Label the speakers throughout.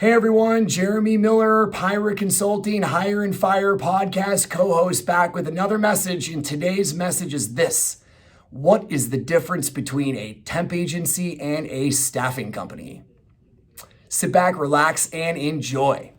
Speaker 1: Hey everyone, Jeremy Miller, Pirate Consulting, Hire and Fire podcast co-host, back with another message. And today's message is this: what is the difference between a temp agency and a staffing company? Sit back, relax, and enjoy.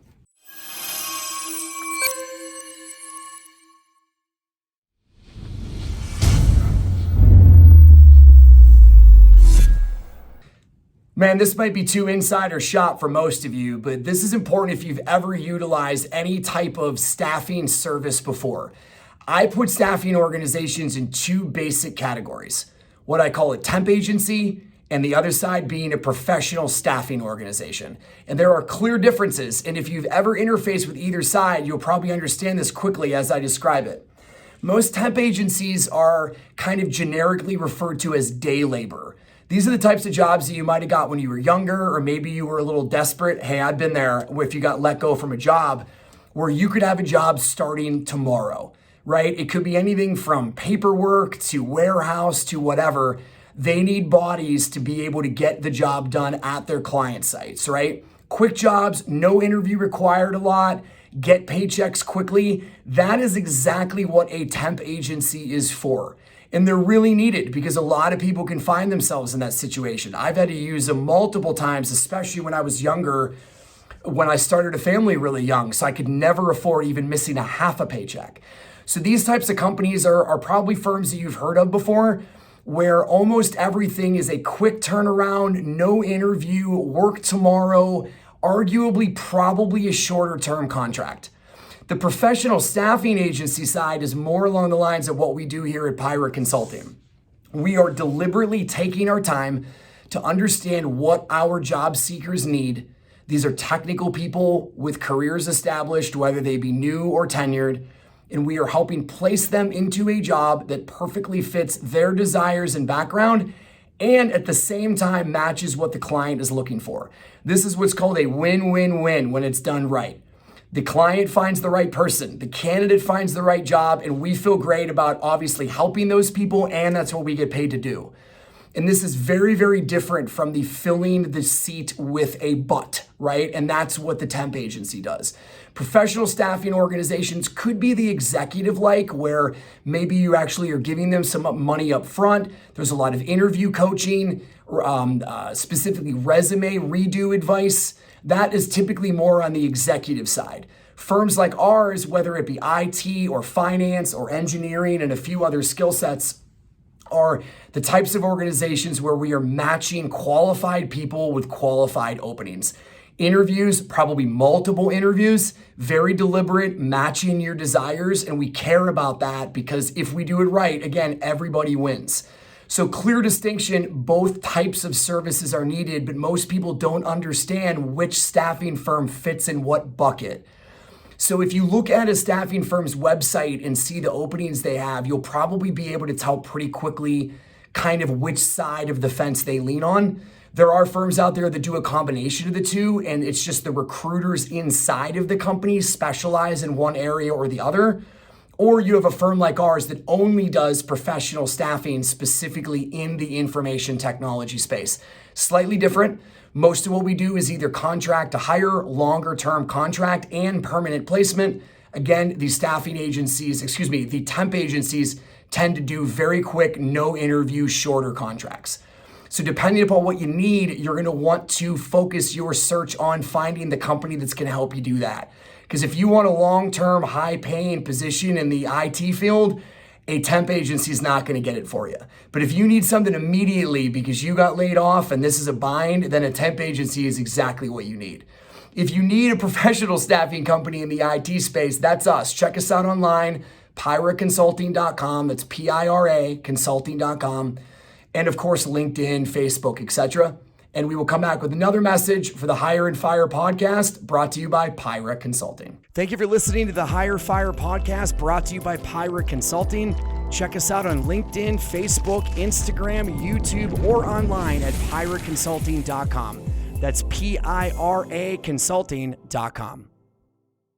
Speaker 1: Man, this might be too insider shop for most of you, but this is important if you've ever utilized any type of staffing service before. I put staffing organizations in two basic categories: what I call a temp agency, and the other side being a professional staffing organization. And there are clear differences, and if you've ever interfaced with either side, you'll probably understand this quickly as I describe it. Most temp agencies are kind of generically referred to as day labor. These are the types of jobs that you might have got when you were younger, or maybe you were a little desperate. Hey, I've been there, if you got let go from a job where you could have a job starting tomorrow, right? It could be anything from paperwork to warehouse to whatever. They need bodies to be able to get the job done at their client sites, right? Quick jobs, no interview required a lot, get paychecks quickly. That is exactly what a temp agency is for. And they're really needed because a lot of people can find themselves in that situation. I've had to use them multiple times, especially when I was younger, when I started a family really young, so I could never afford even missing a half a paycheck. So these types of companies are probably firms that you've heard of before, where almost everything is a quick turnaround, no interview, work tomorrow, arguably probably a shorter term contract. The professional staffing agency side is more along the lines of what we do here at Pirate Consulting. We are deliberately taking our time to understand what our job seekers need. These are technical people with careers established, whether they be new or tenured, and we are helping place them into a job that perfectly fits their desires and background, and at the same time matches what the client is looking for. This is what's called a win-win-win when it's done right. The client finds the right person, the candidate finds the right job, and we feel great about obviously helping those people, and that's what we get paid to do. And this is very, very different from the filling the seat with a butt, right? And that's what the temp agency does. Professional staffing organizations could be the executive-like, where maybe you actually are giving them some money up front. There's a lot of interview coaching, specifically resume redo advice. That is typically more on the executive side. Firms like ours, whether it be IT or finance or engineering and a few other skill sets, are the types of organizations where we are matching qualified people with qualified openings. Interviews, probably multiple interviews, very deliberate, matching your desires, and we care about that because if we do it right, again, everybody wins. So clear distinction, both types of services are needed, but most people don't understand which staffing firm fits in what bucket. So if you look at a staffing firm's website and see the openings they have, you'll probably be able to tell pretty quickly kind of which side of the fence they lean on. There are firms out there that do a combination of the two, and it's just the recruiters inside of the company specialize in one area or the other. Or you have a firm like ours that only does professional staffing specifically in the information technology space. Slightly different. Most of what we do is either contract to hire, longer term contract, and permanent placement. Again, the temp agencies tend to do very quick, no interview, shorter contracts. So depending upon what you need, you're gonna want to focus your search on finding the company that's gonna help you do that. Because if you want a long-term, high-paying position in the IT field, a temp agency is not going to get it for you. But if you need something immediately because you got laid off and this is a bind, then a temp agency is exactly what you need. If you need a professional staffing company in the IT space, that's us. Check us out online, piraconsulting.com. That's PIRA consulting.com. And of course, LinkedIn, Facebook, etc. And we will come back with another message for the Hire and Fire podcast, brought to you by Pirate Consulting. Thank you for listening to the Hire Fire podcast, brought to you by Pirate Consulting. Check us out on LinkedIn, Facebook, Instagram, YouTube, or online at piraconsulting.com. That's PIRA consulting.com.